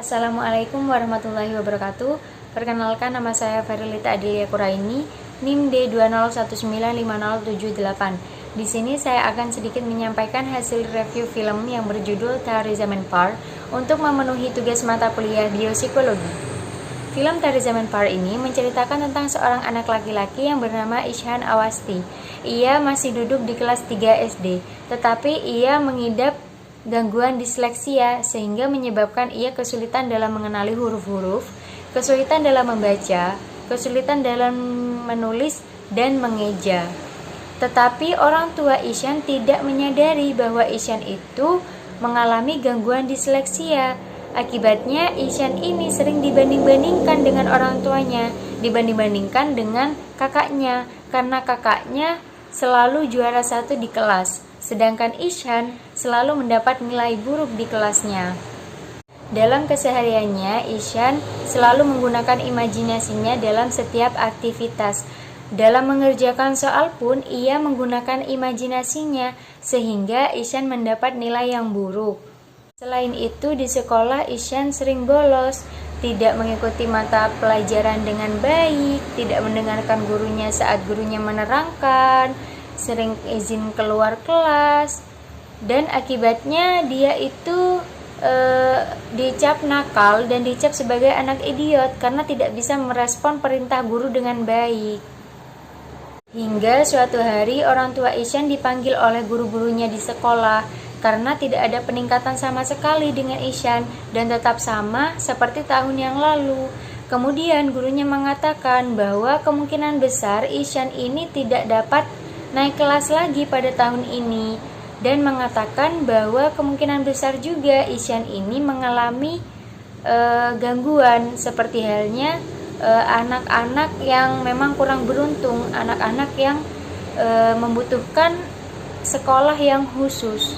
Assalamualaikum warahmatullahi wabarakatuh. Perkenalkan, nama saya Ferilita Adilia Kuraini, NIM D201950778. Di sini saya akan sedikit menyampaikan hasil review film yang berjudul Tari Zaman Par untuk memenuhi tugas mata kuliah biopsikologi. Film Tari Zaman Par ini menceritakan tentang seorang anak laki-laki yang bernama Ishan Awasti. Ia masih duduk di kelas 3 SD, tetapi ia mengidap gangguan disleksia sehingga menyebabkan ia kesulitan dalam mengenali huruf-huruf, kesulitan dalam membaca, kesulitan dalam menulis dan mengeja. Tetapi orang tua Ishan tidak menyadari bahwa Ishan itu mengalami gangguan disleksia. Akibatnya Ishan ini sering dibanding-bandingkan dengan orang tuanya, dibanding-bandingkan dengan kakaknya, karena kakaknya selalu juara 1 di kelas, sedangkan Ishan selalu mendapat nilai buruk di kelasnya. Dalam kesehariannya, Ishan selalu menggunakan imajinasinya dalam setiap aktivitas. Dalam mengerjakan soal pun, ia menggunakan imajinasinya, sehingga Ishan mendapat nilai yang buruk. Selain itu, di sekolah Ishan sering bolos, tidak mengikuti mata pelajaran dengan baik, tidak mendengarkan gurunya saat gurunya menerangkan, sering izin keluar kelas, dan akibatnya dia itu dicap nakal dan dicap sebagai anak idiot karena tidak bisa merespon perintah guru dengan baik. Hingga suatu hari orang tua Ishan dipanggil oleh guru-gurunya di sekolah karena tidak ada peningkatan sama sekali dengan Ishan dan tetap sama seperti tahun yang lalu. Kemudian gurunya mengatakan bahwa kemungkinan besar Ishan ini tidak dapat naik kelas lagi pada tahun ini, dan mengatakan bahwa kemungkinan besar juga Ishan ini mengalami gangguan seperti halnya anak-anak yang memang kurang beruntung, anak-anak yang membutuhkan sekolah yang khusus.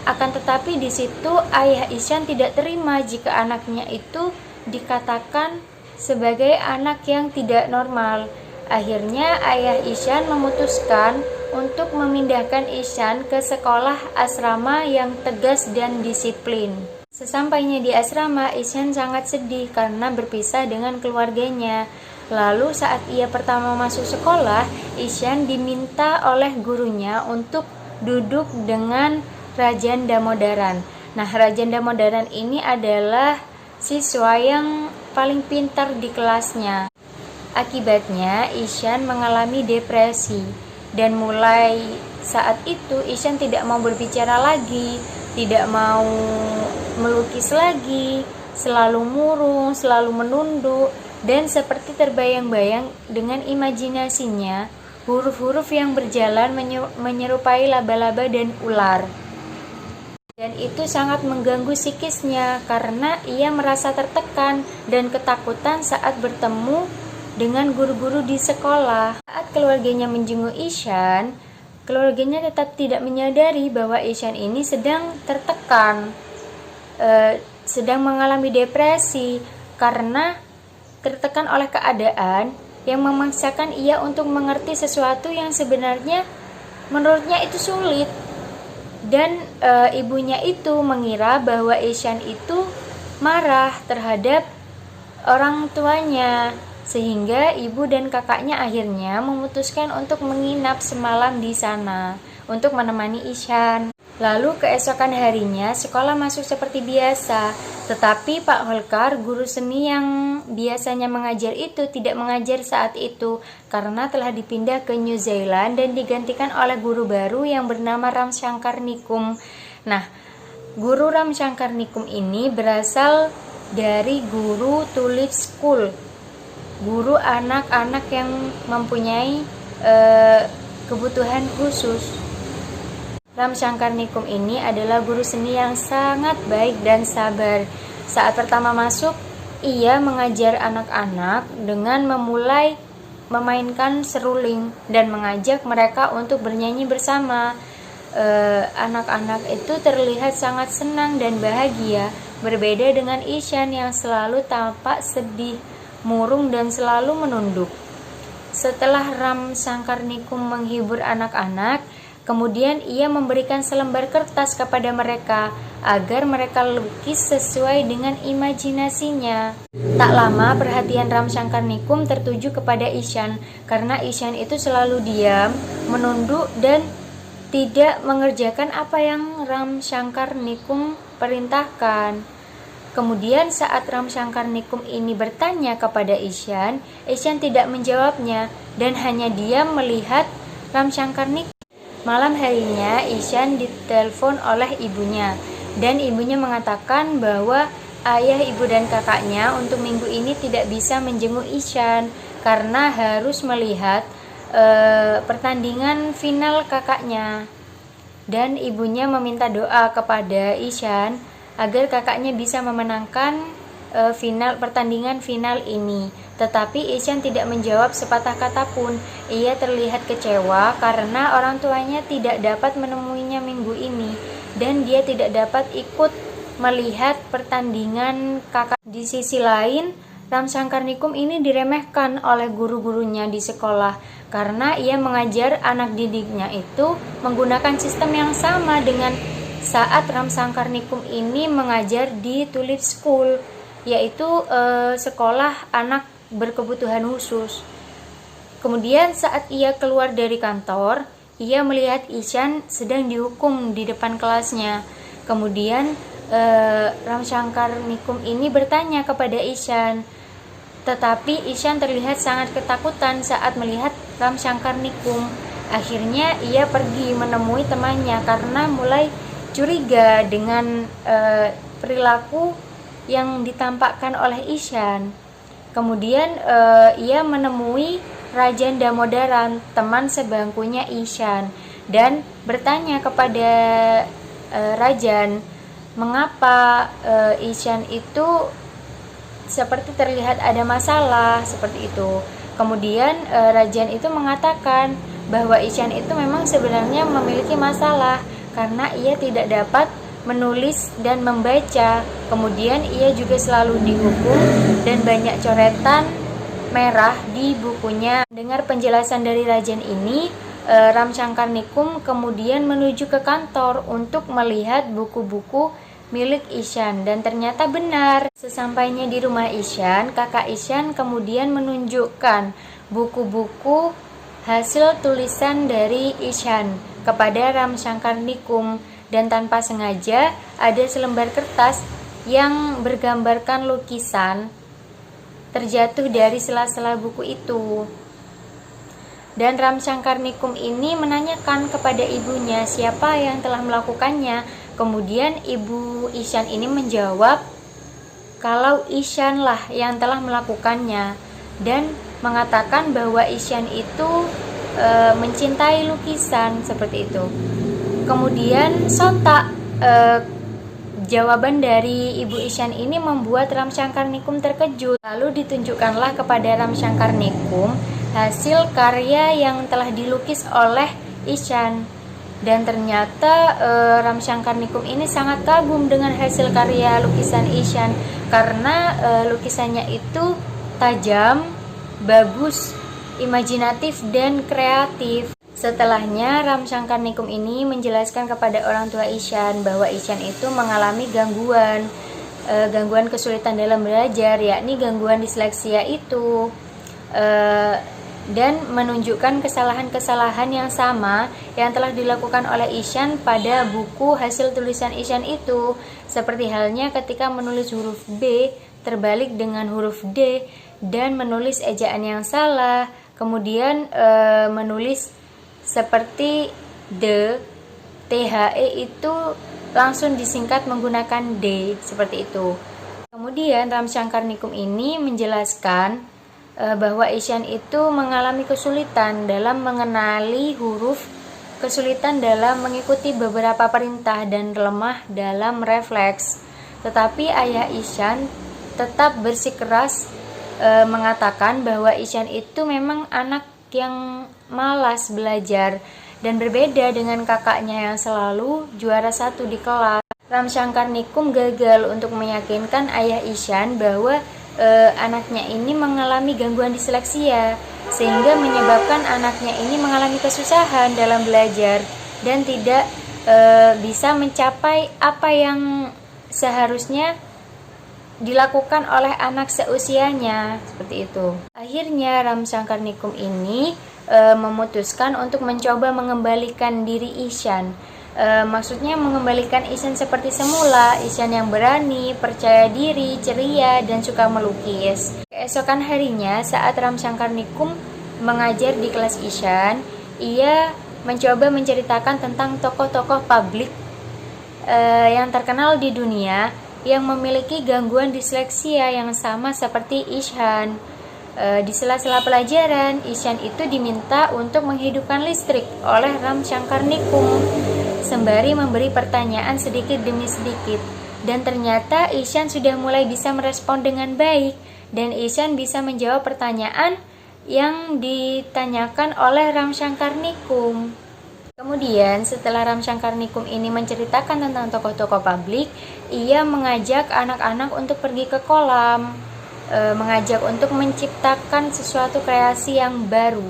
Akan tetapi di situ ayah Ishan tidak terima jika anaknya itu dikatakan sebagai anak yang tidak normal. Akhirnya ayah Ishan memutuskan untuk memindahkan Ishan ke sekolah asrama yang tegas dan disiplin. Sesampainya di asrama, Ishan sangat sedih karena berpisah dengan keluarganya. Lalu saat ia pertama masuk sekolah, Ishan diminta oleh gurunya untuk duduk dengan Rajan Damodaran. Nah, Rajan Damodaran ini adalah siswa yang paling pintar di kelasnya. Akibatnya, Ishan mengalami depresi. Dan mulai saat itu Ishan tidak mau berbicara lagi, tidak mau melukis lagi, selalu murung, selalu menunduk, dan seperti terbayang-bayang dengan imajinasinya, huruf-huruf yang berjalan menyerupai laba-laba dan ular. Dan itu sangat mengganggu psikisnya karena ia merasa tertekan dan ketakutan saat bertemu dengan guru-guru di sekolah. Saat keluarganya menjenguk Ishan, keluarganya tetap tidak menyadari bahwa Ishan ini sedang tertekan, sedang mengalami depresi karena tertekan oleh keadaan yang memaksakan ia untuk mengerti sesuatu yang sebenarnya menurutnya itu sulit. Dan ibunya itu mengira bahwa Ishan itu marah terhadap orang tuanya, sehingga ibu dan kakaknya akhirnya memutuskan untuk menginap semalam di sana untuk menemani Ishan. Lalu keesokan harinya sekolah masuk seperti biasa, tetapi Pak Holkar, guru seni yang biasanya mengajar itu, tidak mengajar saat itu karena telah dipindah ke New Zealand dan digantikan oleh guru baru yang bernama Ram Shankar Nikum. Nah, guru Ram Shankar Nikum ini berasal dari guru Tulip School, guru anak-anak yang mempunyai kebutuhan khusus. Ram Shankar Nikum ini adalah guru seni yang sangat baik dan sabar. Saat pertama masuk, ia mengajar anak-anak dengan memulai memainkan seruling dan mengajak mereka untuk bernyanyi bersama. Anak-anak itu terlihat sangat senang dan bahagia, berbeda dengan Ishan yang selalu tampak sedih, murung dan selalu menunduk. Setelah Ram Shankar Nikum menghibur anak-anak, kemudian ia memberikan selembar kertas kepada mereka. agar mereka lukis sesuai dengan imajinasinya. Tak lama perhatian Ramshankar-Nikum tertuju kepada Ishan karena Ishan itu selalu diam, menunduk dan tidak mengerjakan apa yang Ramshankar-Nikum perintahkan. Kemudian saat Ramshankar-Nikum ini bertanya kepada Ishan tidak menjawabnya dan hanya diam melihat Ramshankar-Nikum. Malam harinya Ishan ditelepon oleh ibunya dan ibunya mengatakan bahwa ayah, ibu dan kakaknya untuk minggu ini tidak bisa menjenguk Ishan karena harus melihat pertandingan final kakaknya, dan ibunya meminta doa kepada Ishan agar kakaknya bisa memenangkan pertandingan final ini. Tetapi Ishan tidak menjawab sepatah kata pun. Ia terlihat kecewa karena orang tuanya tidak dapat menemuinya minggu ini dan dia tidak dapat ikut melihat pertandingan kakak. Di sisi lain, Ramshankar-Nikum ini diremehkan oleh guru-gurunya di sekolah karena ia mengajar anak didiknya itu menggunakan sistem yang sama dengan saat Ramshankar-Nikum ini mengajar di Tulip School, yaitu sekolah anak berkebutuhan khusus. Kemudian saat ia keluar dari kantor, ia melihat Ishan sedang dihukum di depan kelasnya. Kemudian Ramshankar-Nikum ini bertanya kepada Ishan, tetapi Ishan terlihat sangat ketakutan saat melihat Ramshankar-Nikum. Akhirnya ia pergi menemui temannya karena mulai curiga dengan perilaku yang ditampakkan oleh Ishan. Kemudian ia menemui Rajan Damodaran, teman sebangkunya Ishan, dan bertanya kepada Rajan mengapa Ishan itu seperti terlihat ada masalah seperti itu. Kemudian Rajan itu mengatakan bahwa Ishan itu memang sebenarnya memiliki masalah karena ia tidak dapat menulis dan membaca. Kemudian ia juga selalu dihukum dan banyak coretan merah di bukunya. Dengar penjelasan dari Rajan ini, Ramshankar-Nikum kemudian menuju ke kantor untuk melihat buku-buku milik Ishan, dan ternyata benar. Sesampainya di rumah Ishan, kakak Ishan kemudian menunjukkan buku-buku hasil tulisan dari Ishan kepada Ramshankar-Nikum, dan tanpa sengaja ada selembar kertas yang bergambarkan lukisan terjatuh dari sela-sela buku itu. Dan Ramshankar-Nikum ini menanyakan kepada ibunya siapa yang telah melakukannya. Kemudian ibu Ishan ini menjawab kalau Ishan lah yang telah melakukannya, dan mengatakan bahwa Ishan itu mencintai lukisan seperti itu. Kemudian sontak jawaban dari ibu Ishan ini membuat Ramshankar-Nikum terkejut. Lalu ditunjukkanlah kepada Ramshankar-Nikum hasil karya yang telah dilukis oleh Ishan. Dan ternyata Ramshankar-Nikum ini sangat kagum dengan hasil karya lukisan Ishan karena lukisannya itu tajam, bagus, imajinatif, dan kreatif. Setelahnya Ramshankar-Nikum ini menjelaskan kepada orang tua Ishan bahwa Ishan itu mengalami gangguan kesulitan dalam belajar, yakni gangguan disleksia itu, dan menunjukkan kesalahan-kesalahan yang sama yang telah dilakukan oleh Ishan pada buku hasil tulisan Ishan itu, seperti halnya ketika menulis huruf B terbalik dengan huruf D dan menulis ejaan yang salah, kemudian menulis seperti THE itu langsung disingkat menggunakan D seperti itu. Kemudian Ramshankar-Nikum ini menjelaskan bahwa Ishan itu mengalami kesulitan dalam mengenali huruf, kesulitan dalam mengikuti beberapa perintah, dan lemah dalam refleks. Tetapi ayah Ishan tetap bersikeras mengatakan bahwa Ishan itu memang anak yang malas belajar dan berbeda dengan kakaknya yang selalu juara satu di kelas. Ramshankar-Nikum gagal untuk meyakinkan ayah Ishan bahwa anaknya ini mengalami gangguan disleksia, sehingga menyebabkan anaknya ini mengalami kesusahan dalam belajar dan tidak bisa mencapai apa yang seharusnya dilakukan oleh anak seusianya, seperti itu. Akhirnya Ramshankar-Nikum ini memutuskan untuk mencoba mengembalikan diri Ishan. Maksudnya mengembalikan Ishan seperti semula, Ishan yang berani, percaya diri, ceria, dan suka melukis. Keesokan harinya, saat Ramshankar-Nikum mengajar di kelas Ishan, ia mencoba menceritakan tentang tokoh-tokoh publik yang terkenal di dunia yang memiliki gangguan disleksia yang sama seperti Ishan. Di sela-sela pelajaran, Ishan itu diminta untuk menghidupkan listrik oleh Ramshankar-Nikum sembari memberi pertanyaan sedikit demi sedikit. Dan ternyata Ishan sudah mulai bisa merespon dengan baik, dan Ishan bisa menjawab pertanyaan yang ditanyakan oleh Ramshankar-Nikum. Kemudian setelah Ramshankar-Nikum ini menceritakan tentang tokoh-tokoh publik, ia mengajak anak-anak untuk pergi ke kolam, mengajak untuk menciptakan sesuatu kreasi yang baru,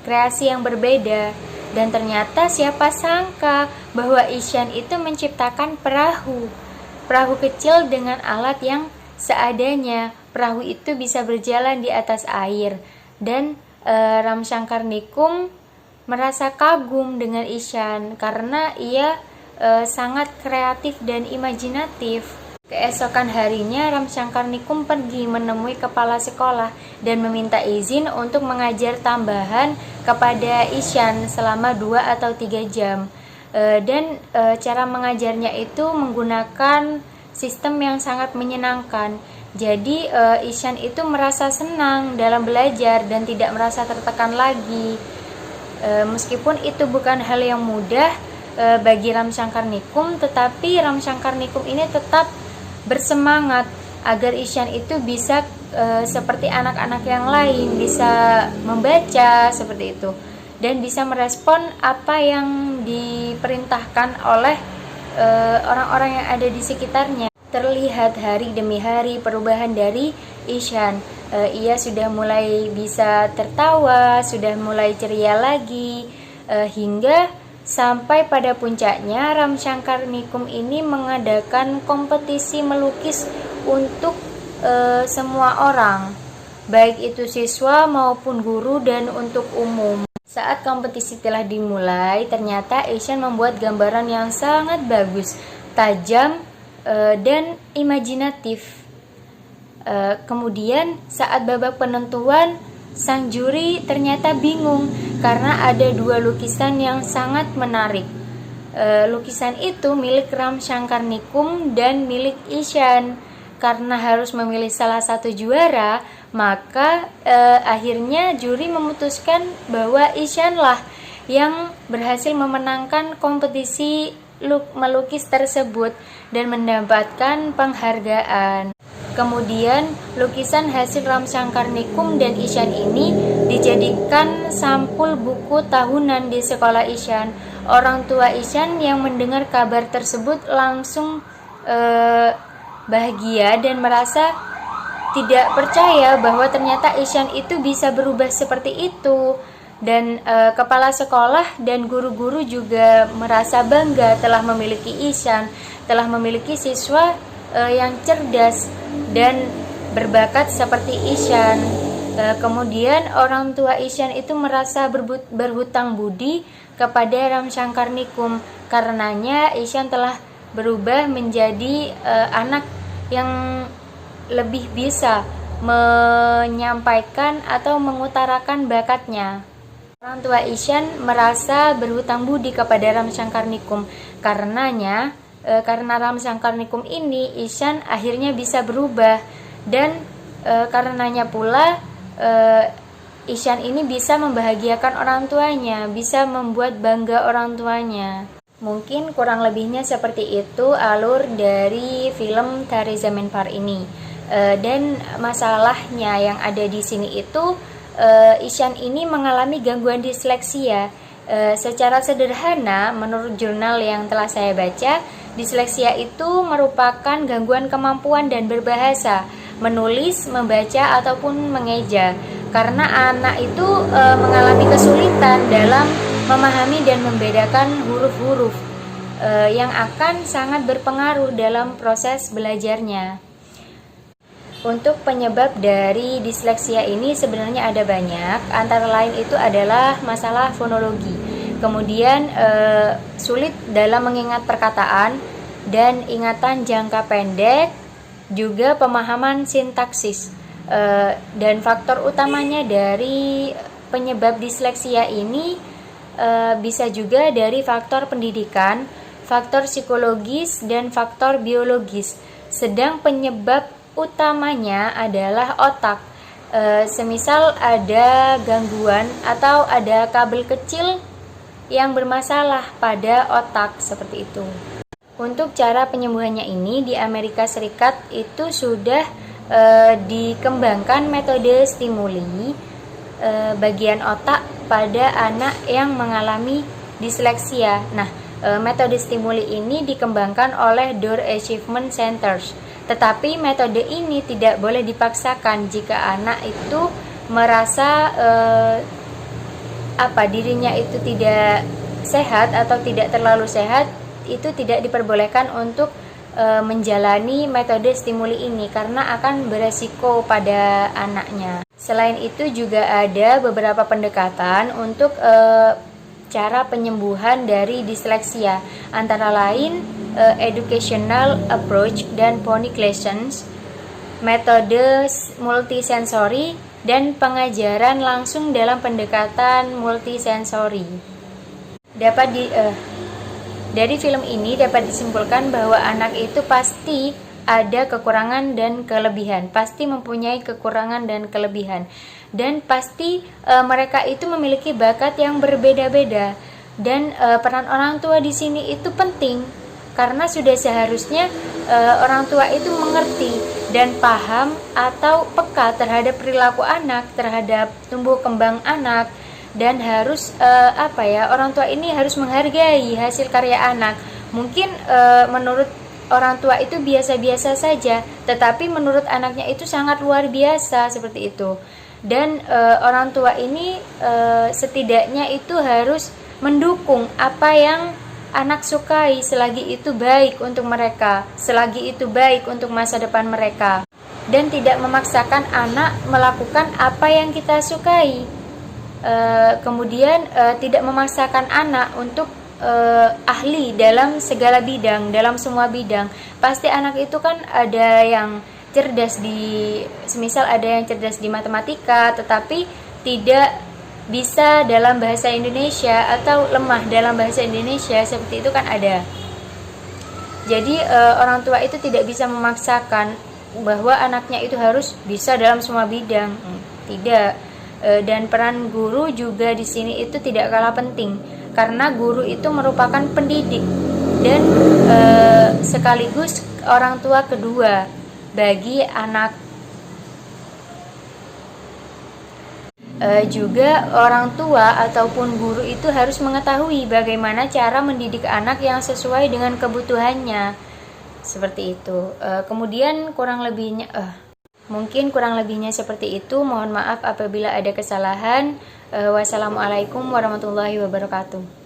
kreasi yang berbeda. Dan ternyata siapa sangka bahwa Ishan itu menciptakan perahu kecil dengan alat yang seadanya. Perahu itu bisa berjalan di atas air, dan Ramshankar-Nikum merasa kagum dengan Ishan karena ia sangat kreatif dan imajinatif. Keesokan harinya Ramshankar-Nikum pergi menemui kepala sekolah dan meminta izin untuk mengajar tambahan kepada Ishan selama 2 atau 3 jam. Dan cara mengajarnya itu menggunakan sistem yang sangat menyenangkan. Jadi Ishan itu merasa senang dalam belajar dan tidak merasa tertekan lagi. Meskipun itu bukan hal yang mudah bagi Ramshankar-Nikum, tetapi Ramshankar-Nikum ini tetap bersemangat agar Ishan itu bisa seperti anak-anak yang lain, bisa membaca seperti itu, dan bisa merespon apa yang diperintahkan oleh orang-orang yang ada di sekitarnya. Terlihat hari demi hari perubahan dari Ishan. Ia sudah mulai bisa tertawa, sudah mulai ceria lagi, hingga sampai pada puncaknya Ramshankar-Nikum ini mengadakan kompetisi melukis untuk semua orang, baik itu siswa maupun guru dan untuk umum. Saat kompetisi telah dimulai, ternyata Ishan membuat gambaran yang sangat bagus, tajam, dan imajinatif. Kemudian saat babak penentuan, sang juri ternyata bingung karena ada 2 lukisan yang sangat menarik. Lukisan itu milik Ramshankar-Nikum dan milik Ishan. Karena harus memilih salah satu juara, maka akhirnya juri memutuskan bahwa Ishan lah yang berhasil memenangkan kompetisi melukis tersebut dan mendapatkan penghargaan. Kemudian lukisan hasil Ramshankar-Nikum dan Ishan ini dijadikan sampul buku tahunan di sekolah Ishan. Orang tua Ishan yang mendengar kabar tersebut langsung bahagia dan merasa tidak percaya bahwa ternyata Ishan itu bisa berubah seperti itu. Dan kepala sekolah dan guru-guru juga merasa bangga telah memiliki Ishan, telah memiliki siswa yang cerdas dan berbakat seperti Ishan. Kemudian orang tua Ishan itu merasa berhutang budi kepada Ramshankar-Nikum. Karenanya Ishan telah berubah menjadi anak yang lebih bisa menyampaikan atau mengutarakan bakatnya. Orang tua Ishan merasa berhutang budi kepada Ramshankar-Nikum. Karena Ramshankar-Nikum ini, Ishan akhirnya bisa berubah, dan karenanya pula Ishan ini bisa membahagiakan orang tuanya, bisa membuat bangga orang tuanya. Mungkin kurang lebihnya seperti itu alur dari film Tare Zameen Par ini. Dan masalahnya yang ada di sini itu Ishan ini mengalami gangguan disleksia. Secara sederhana, menurut jurnal yang telah saya baca, disleksia itu merupakan gangguan kemampuan dan berbahasa, menulis, membaca, ataupun mengeja. Karena anak itu mengalami kesulitan dalam memahami dan membedakan huruf-huruf. yang akan sangat berpengaruh dalam proses belajarnya. Untuk penyebab dari disleksia ini sebenarnya ada banyak, antara lain itu adalah masalah fonologi, kemudian sulit dalam mengingat perkataan dan ingatan jangka pendek, juga pemahaman sintaksis. Dan faktor utamanya dari penyebab disleksia ini bisa juga dari faktor pendidikan, faktor psikologis, dan faktor biologis. Sedang penyebab utamanya adalah otak. Semisal ada gangguan atau ada kabel kecil yang bermasalah pada otak, seperti itu. Untuk cara penyembuhannya ini di Amerika Serikat itu sudah dikembangkan metode stimuli bagian otak pada anak yang mengalami disleksia. Nah, metode stimuli ini dikembangkan oleh Door Achievement Centers. Tetapi metode ini tidak boleh dipaksakan jika anak itu merasa dirinya itu tidak sehat atau tidak terlalu sehat, itu tidak diperbolehkan untuk menjalani metode stimuli ini karena akan beresiko pada anaknya. Selain itu juga ada beberapa pendekatan untuk cara penyembuhan dari disleksia, antara lain educational approach dan phonic lessons, metode multisensori, dan pengajaran langsung dalam pendekatan multisensori. Dari film ini dapat disimpulkan bahwa anak itu pasti ada kekurangan dan kelebihan, pasti mempunyai kekurangan dan kelebihan, dan pasti mereka itu memiliki bakat yang berbeda-beda, dan peran orang tua di sini itu penting karena sudah seharusnya orang tua itu mengerti dan paham atau peka terhadap perilaku anak, terhadap tumbuh kembang anak, dan harus orang tua ini harus menghargai hasil karya anak. Mungkin menurut orang tua itu biasa-biasa saja, tetapi menurut anaknya itu sangat luar biasa, seperti itu. Dan orang tua ini setidaknya itu harus mendukung apa yang anak sukai selagi itu baik untuk mereka, selagi itu baik untuk masa depan mereka, dan tidak memaksakan anak melakukan apa yang kita sukai. Kemudian tidak memaksakan anak untuk ahli dalam segala bidang, dalam semua bidang. Pasti anak itu kan ada yang cerdas semisal ada yang cerdas di matematika tetapi tidak bisa dalam bahasa Indonesia atau lemah dalam bahasa Indonesia, seperti itu kan ada. Jadi orang tua itu tidak bisa memaksakan bahwa anaknya itu harus bisa dalam semua bidang. Tidak. Dan peran guru juga di sini itu tidak kalah penting karena guru itu merupakan pendidik dan sekaligus orang tua kedua bagi anak. Juga orang tua ataupun guru itu harus mengetahui bagaimana cara mendidik anak yang sesuai dengan kebutuhannya, seperti itu. Kemudian mungkin kurang lebihnya seperti itu. Mohon maaf apabila ada kesalahan. Wassalamualaikum warahmatullahi wabarakatuh.